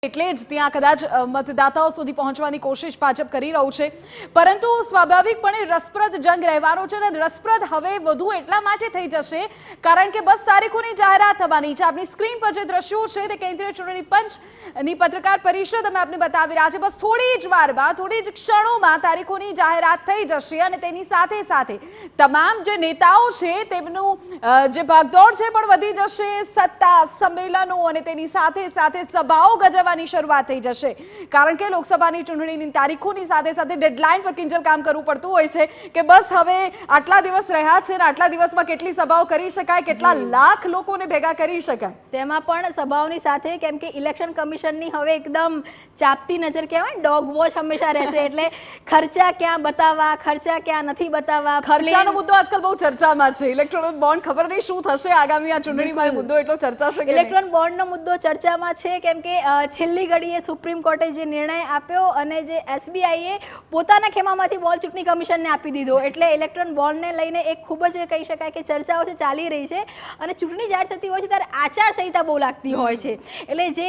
એટલે જ ત્યાં કદાચ મતદાતાઓ સુધી પહોંચવાની કોશિશ ભાજપ કરી રહ્યું છે, પરંતુ સ્વાભાવિકપણે રસપ્રદ જંગ રહેવાનો છે અને રસપ્રદ હવે વધુ એટલા માટે થઈ જશે કારણ કે બસ તારીખોની જાહેરાત થવાની છે। આપની સ્ક્રીન પર જે દ્રશ્યો છે તે કેન્દ્રીય ચૂંટણી પંચની પત્રકાર પરિષદ અમે આપને બતાવી રહ્યા છે। બસ થોડી જ વારમાં, થોડી જ ક્ષણોમાં તારીખોની જાહેરાત થઈ જશે અને તેની સાથે સાથે તમામ જે નેતાઓ છે તેમનું જે ભાગદોડ છે પણ વધી જશે। સત્તા સંમેલનો અને તેની સાથે સાથે સભાઓ ગજવવા શરૂઆત થઈ જશે કારણ કે લોકસભાની ચૂંટણીની તારીખોની સાથે સાથે ડેડલાઇન પર કિંજલ કામ કરવું પડતું હોય છે કે બસ હવે આટલા દિવસ રહ્યા છે અને આટલા દિવસમાં કેટલી સભાઓ કરી શકાય, કેટલા લાખ લોકોને ભેગા કરી શકાય, તેમાં પણ સભાઓની સાથે કેમ કે ઇલેક્શન કમિશનની હવે એકદમ ચાપતી નજર કહેવાય, ડોગ વોચ હંમેશા રહેશે। એટલે ખર્ચા ક્યાં બતાવવા, ખર્ચા ક્યાં નથી બતાવવા, ખર્ચાનો મુદ્દો આજકાલ બહુ ચર્ચામાં છે। ઇલેક્ટ્રોનિક બોન્ડ ખબર નહીં શું થશે આગામી આ ચૂંટણીમાં, મુદ્દો એટલો ચર્ચાશે કે ઇલેક્ટ્રોનિક બોન્ડનો મુદ્દો ચર્ચામાં છે કેમ કે છેલ્લી ઘડીએ સુપ્રીમ કોર્ટે જે નિર્ણય આપ્યો અને જે એસબીઆઈએ પોતાના ખેમામાંથી બોલ ચૂંટણી કમિશનને આપી દીધો, એટલે ઇલેક્ટ્રોનિક બોન્ડને લઈને એક ખૂબ જ કહી શકાય કે ચર્ચાઓ છે ચાલી રહી છે અને ચૂંટણી જાહેર થતી હોય છે ત્યારે આચારસંહિતા બહુ લાગતી હોય છે। એટલે જે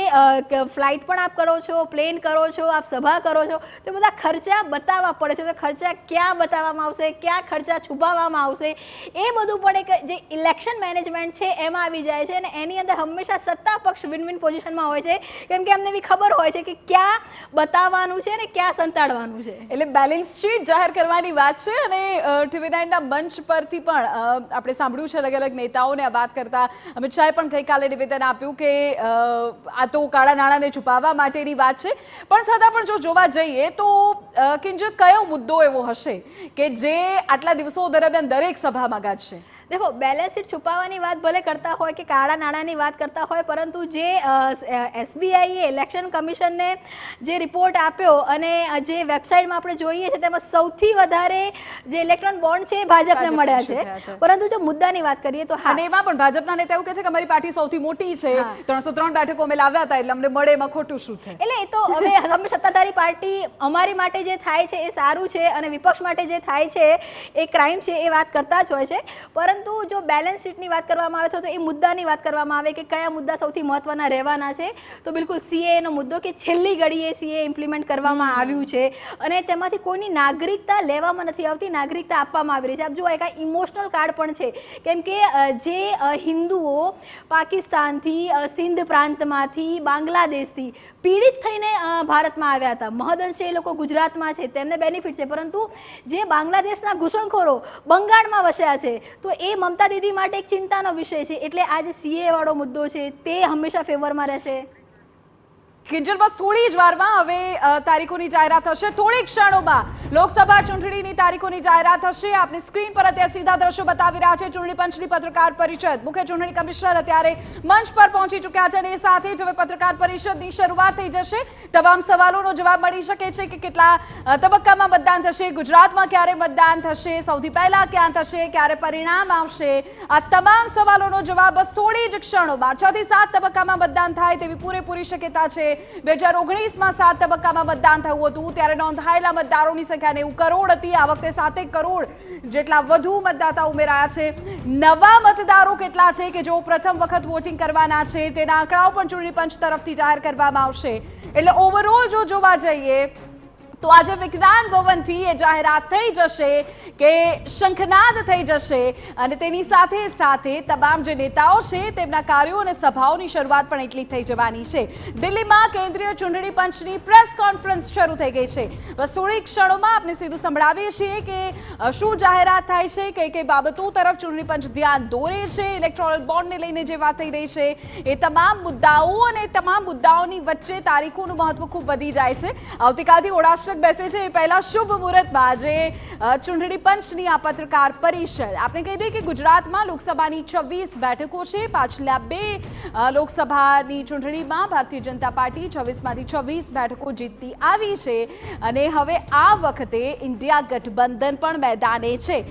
ફ્લાઇટ પણ આપ કરો છો, પ્લેન કરો છો, આપ સભા કરો છો, તો બધા ખર્ચા બતાવવા પડે છે। તો ખર્ચા ક્યાં બતાવવામાં આવશે, ક્યાં ખર્ચા છુપાવવામાં આવશે, એ બધું પણ એક જે ઇલેક્શન મેનેજમેન્ટ છે એમાં આવી જાય છે અને એની અંદર હંમેશા સત્તા પક્ષ વિન વિન પોઝિશનમાં હોય છે કેમ કે અમને ખબર હોય છે કે ક્યાં બતાવવાનું છે ને ક્યાં સંતાડવાનું છે। એટલે બેલેન્સ શીટ જાહેર કરવાની વાત છે અને ટીવી9ના મંચ પરથી પણ આપણે સાંભળ્યું છે અલગ અલગ નેતાઓને આ વાત કરતા। અમિત શાહે પણ ગઈકાલે નિવેદન આપ્યું કે આ તો કાળા નાણાંને છુપાવવા માટેની વાત છે, પણ છતાં પણ જો જોવા જઈએ તો કિંજલ કયો મુદ્દો એવો હશે કે જે આટલા દિવસો દરમિયાન દરેક સભામાં ગાજશે? देखो बैलेंस शीट छुपावવાની વાત ભલે કરતા હોય કે કાળા નાણાંની વાત કરતા હોય, પરંતુ જે એસબીઆઈએ ઇલેક્શન કમિશનને જે રિપોર્ટ આપ્યો અને જે વેબસાઇટમાં આપણે જોઈએ છે તેમાં સૌથી વધારે જે ઇલેક્ટ્રોનિક બોન્ડ છે એ ભાજપને મળ્યા છે। પરંતુ જો મુદ્દાની વાત કરીએ તો હા, અને એમાં પણ ભાજપના નેતા એવું કહે છે કે અમારી પાર્ટી સૌથી મોટી છે, 303 બેઠકો અમે લાવ્યા હતા એટલે અમને મળે, એમાં ખોટું શું છે? એટલે એ તો હવે અમે સત્તાધારી પાર્ટી અમારી માટે જે થાય છે એ સારું છે અને વિપક્ષ માટે જે થાય છે એ ક્રાઇમ છે એ વાત કરતા જ હોય છે। પરંતુ જો બેલેન્સ શીટની વાત કરવામાં આવે તો એ મુદ્દાની વાત કરવામાં આવે કે કયા મુદ્દા સૌથી મહત્વના રહેવાના છે, તો બિલકુલ સીએનો મુદ્દો કે છેલ્લી ઘડીએ સીએ ઇમ્પ્લિમેન્ટ કરવામાં આવ્યું છે અને તેમાંથી કોઈની નાગરિકતા લેવામાં નથી આવતી, નાગરિકતા આપવામાં આવી રહી છે। આપ જુઓ એક ઇમોશનલ કાર્ડ પણ છે કેમ કે જે હિન્દુઓ પાકિસ્તાનથી, સિંધ પ્રાંતમાંથી, બાંગ્લાદેશથી પીડિત થઈને ભારતમાં આવ્યા હતા, મહદઅંશે એ લોકો ગુજરાતમાં છે, તેમને બેનિફિટ છે, પરંતુ જે બાંગ્લાદેશના ઘૂસણખોરો બંગાળમાં વસ્યા છે તો એ મમતા દીદી માટે એક ચિંતાનો વિષય છે। એટલે આ જે સીએ વાળો મુદ્દો છે તે હંમેશા ફેવરમાં રહેશે। કિંજલ, બસ થોડી જ વારમાં હવે તારીખોની જાહેરાત થશે, થોડી ક્ષણોમાં લોકસભા ચૂંટણીની તારીખોની જાહેરાત થશે। આપની સ્ક્રીન પર અત્યારે સીધા દ્રશ્યો બતાવી રહ્યા છે ચૂંટણી પંચની પત્રકાર પરિષદ। મુખ્ય ચૂંટણી કમિશનર અત્યારે મંચ પર પહોંચી ચૂક્યા છે અને એ સાથે જ હવે પત્રકાર પરિષદની શરૂઆત થઈ જશે। તમામ સવાલોનો જવાબ મળી શકે છે કે કેટલા તબક્કામાં મતદાન થશે, ગુજરાતમાં ક્યારે મતદાન થશે, સૌથી પહેલા ક્યાં થશે, ક્યારે પરિણામ આવશે, આ તમામ સવાલોનો જવાબ બસ થોડી જ ક્ષણોમાં 6 થી 7 તબક્કામાં મતદાન થાય તેવી પૂરેપૂરી શક્યતા છે। 2019માં 7 તબક્કામાં મતદાન થયું હતું ત્યારે નોંધાયેલા મતદારોની સંખ્યા 90 કરોડ હતી। આ વખતે 7 કરોડ જેટલા વધુ મતદાતા ઉમેરાયા છે। નવા મતદારો કેટલા છે કે જેઓ પ્રથમ વખત વોટિંગ કરવાના છે તેના આંકડાઓ પણ ચૂંટણી પંચ તરફથી જાહેર કરવામાં આવશે। એટલે ઓવરઓલ જો જોવા જઈએ તો આજે વિજ્ઞાન ભવનથી એ જાહેરાત થઈ જશે કે શંખનાદ થઈ જશે અને તેની સાથે સાથે તમામ જે નેતાઓ છે તેમના કાર્યો અને સભાઓની શરૂઆત પણ એટલી થઈ જવાની છે। દિલ્હીમાં કેન્દ્રીય ચૂંટણી પંચની પ્રેસ કોન્ફરન્સ શરૂ થઈ ગઈ છે। બસ થોડી ક્ષણોમાં આપણે સીધું સંભળાવીએ છીએ કે શું જાહેરાત થાય છે, કઈ કઈ બાબતો તરફ ચૂંટણી પંચ ધ્યાન દોરે છે, ઇલેક્ટોરલ બોન્ડને લઈને જે વાત થઈ રહી છે એ તમામ મુદ્દાઓ અને તમામ મુદ્દાઓની વચ્ચે તારીખોનું મહત્વ ખૂબ વધી જાય છે। આવતીકાલથી ઓળાશ બેસે છે એ પહેલા શુભ મુહૂર્તમાં આજે ચૂંટણી પંચની આ પત્રકાર પરિષદ। આપણે કહી દઈએ કે ગુજરાતમાં લોકસભાની 26 બેઠકો છે। પાછલા 2 લોકસભાની ચૂંટણીમાં ભારતીય જનતા પાર્ટી 26માંથી 26 બેઠકો જીતતી આવી છે અને હવે આ વખતે ઇન્ડિયા ગઠબંધન પણ મેદાને છે।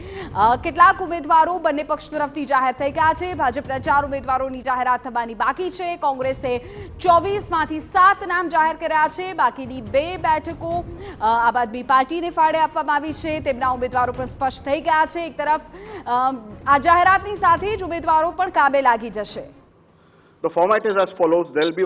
કેટલાક ઉમેદવારો બંને પક્ષ તરફથી જાહેર થઈ ગયા છે। ભાજપના 4 ઉમેદવારોની જાહેરાત થવાની બાકી છે। કોંગ્રેસે 24માંથી 7 નામ જાહેર કર્યા છે, બાકીની 2 બેઠકો આમ આદમી પાર્ટીને ફાળે આપવામાં આવી છે। તેમના ઉમેદવારો પણ સ્પષ્ટ થઈ ગયા છે। એક તરફ આ જાહેરાતની સાથે જ ઉમેદવારો પણ કામે લાગી જશે। The format is as follows. There will be